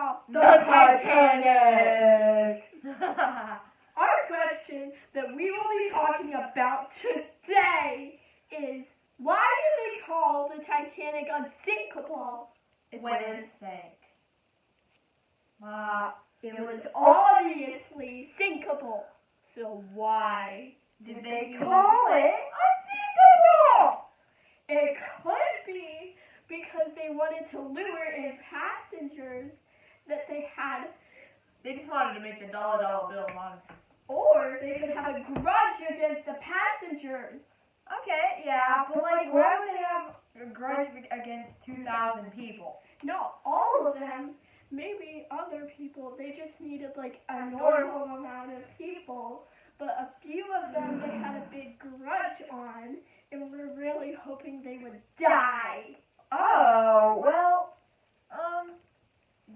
call the Titanic. Our question that we will be talking about today is, why do they call the Titanic unsinkable when it sank? It was obviously sinkable. So why did they call it unsinkable? It could be because they wanted to lure in passengers that they had. They just wanted to make the dollar bill, honestly. Or they could have a grudge against the passengers. Okay, yeah, but why would they have a grudge against 2,000 people? Not all of them. Maybe other people. They just needed a normal amount of people. But a few of them they had a big grudge on, and were really hoping they would die. Oh, well,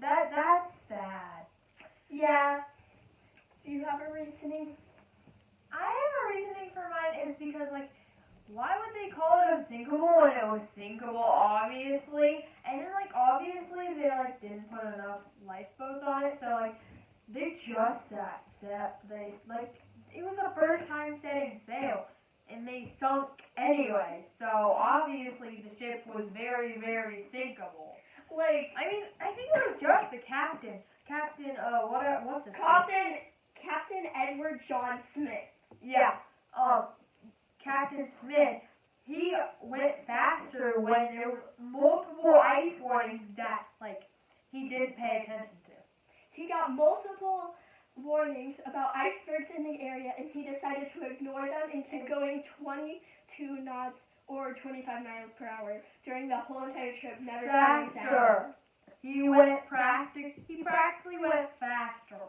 that's sad. Yeah. Do you have a reasoning? I have a reasoning for mine. Is because, why would they call it unsinkable when it was sinkable, obviously? And then, obviously, they, didn't put enough lifeboats on it, so, they just it was the first time setting sail, and they sunk anyway, so obviously the ship was very, very sinkable. I think it was just the captain. What's his name? Captain Edward John Smith. Yeah. Captain Smith, he went faster when there were multiple ice warnings that, he didn't pay attention to. He got multiple warnings about icebergs in the area, and he decided to ignore them and keep going 22 knots or 25 miles per hour during the whole entire trip, never slowing down. He practically went faster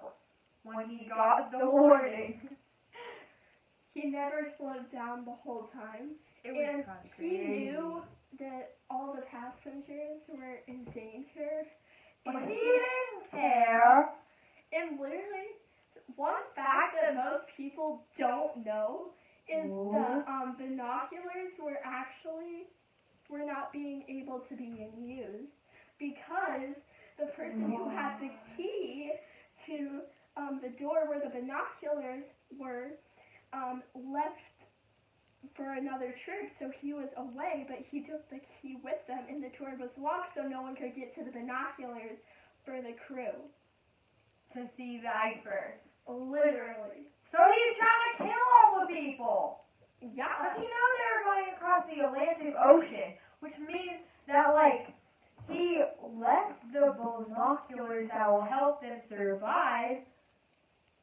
when he got the warning. He never slowed down the whole time. It was kind of crazy. He knew that all the passengers were in danger. But he didn't care. And literally, one fact that most people don't know is the binoculars were not being able to be in use because the person who had the key to the door where the binoculars were left for another trip, so he was away, but he took the key with them, and the door was locked, so no one could get to the binoculars for the crew. To see the iceberg. Literally. So he's trying to kill all the people. Yeah. But they were going across the Atlantic Ocean, which means that, he left the binoculars that will help them survive.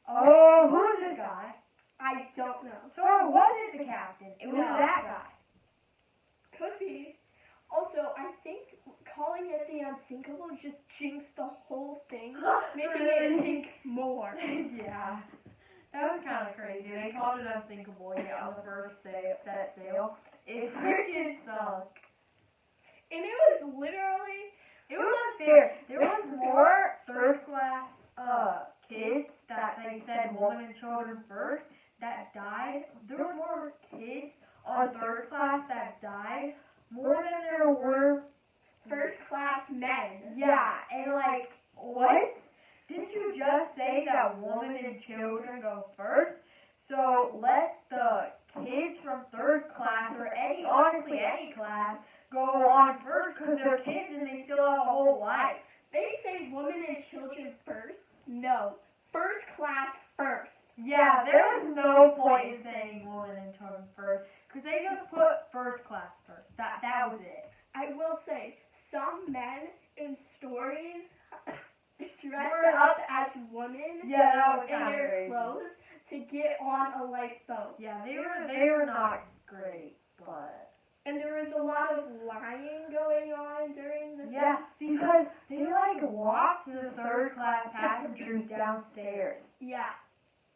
Oh, who's this guy? I don't know. So it wasn't the captain. It was that guy. Could be. Also, I think calling it the unsinkable just jinxed the whole thing, making it sink more. Yeah. That was kind of crazy. They called it unsinkable on the first set sail. It freaking sunk. And it was literally... It was unfair. There was more third-class kids that they said women and children first that died. There were more kids on third class that died more than there were first-class men. Yeah, and what? Didn't you just say that women and children go first? So let the kids from third class, or honestly any class, go on first because they're kids and they still have a whole life. They say women and children first? No. First class first. Yeah, there was no point in saying women and children first because they just put first class first. That was it. I will say, some men in stories dressed up as women in their clothes to get on a lifeboat. Yeah, they were not great, but... And there was a lot of lying going on during the... Yeah, because they walked the third class passengers downstairs. Yeah.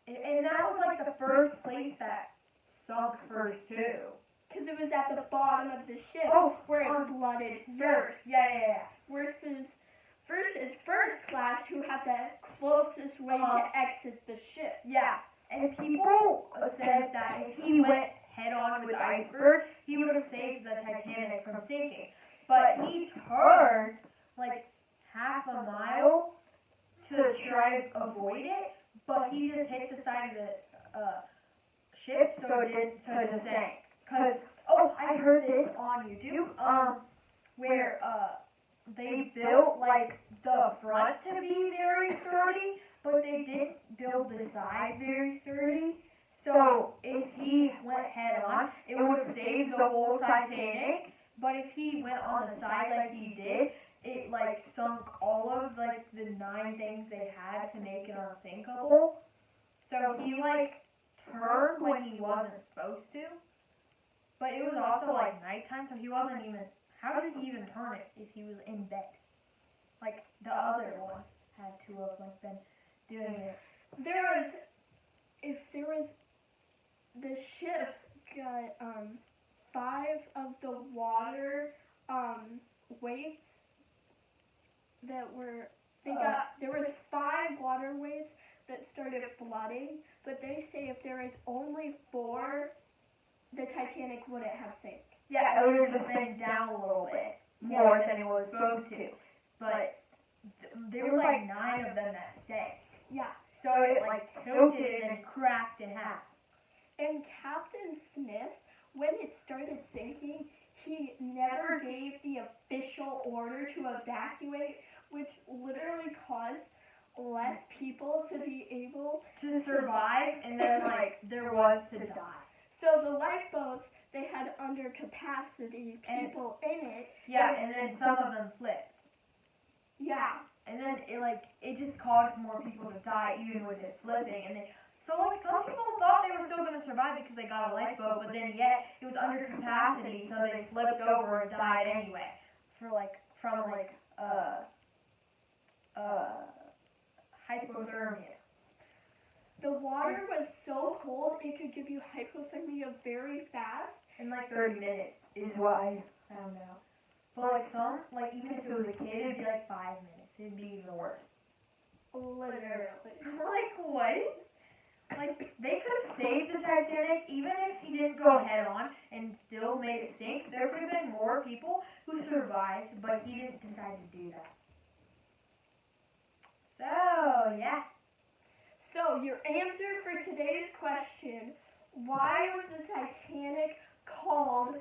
And that was the first place that sunk first too. Because it was at the bottom of the ship where it flooded first. Yeah. Versus first class, who had the closest way to exit the ship. Yeah. And people said that if he went head-on with the iceberg, he would have saved the Titanic from sinking. But he turned half a mile to try to avoid it, but he just hit the side of the ship so it sank. Cause I heard this on YouTube, where they built like the front to be very sturdy, but they didn't build the side very sturdy. So if he went head on, it would save the whole Titanic. But if he went on the side like he did, it like sunk all of like the 9 things they had to make it unsinkable. So he like turned when he wasn't supposed to. But it was also like nighttime, so he wasn't even. How did he even turn it if he was in bed? Like the other one had to have like been doing it. The ship got 5 of the water weights that were there was 5 water weights that started flooding, but they say if there was only 4, the Titanic wouldn't have sank. Yeah, it would have just been down a little bit more than it was supposed to. But there were like 9 of them that sank. Yeah. So it like tilted and cracked in half. And Captain Smith, when it started sinking, he never gave the official order to evacuate, which literally caused less people to be able to survive, and then like there was to die. So the lifeboats, they had under capacity people in it. Yeah, and then some of them flipped. Yeah. And then it just caused more people to die even with it flipping. And so like some people thought they were still gonna survive because they got a lifeboat, but then yet it was under capacity, so they flipped over and died anyway. From hypothermia. The water was so cold it could give you hypothermia very fast. In like 30 minutes is what I found out. But like even if it was a kid, it'd be like 5 minutes. It'd be even worse. Literally. Like what? Like they could have saved the Titanic even if he didn't go head on and still made it sink. There could have been more people who survived, but he didn't decide to do that. So yeah. So your answer for today's question: why was the Titanic called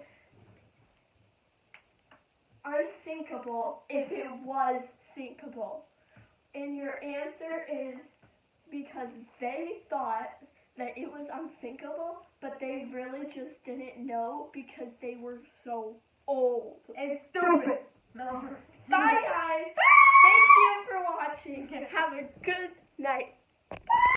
unsinkable if it was sinkable? And your answer is because they thought that it was unsinkable, but they really just didn't know because they were so old and stupid. No. Bye guys! Thank you for watching and have a good night.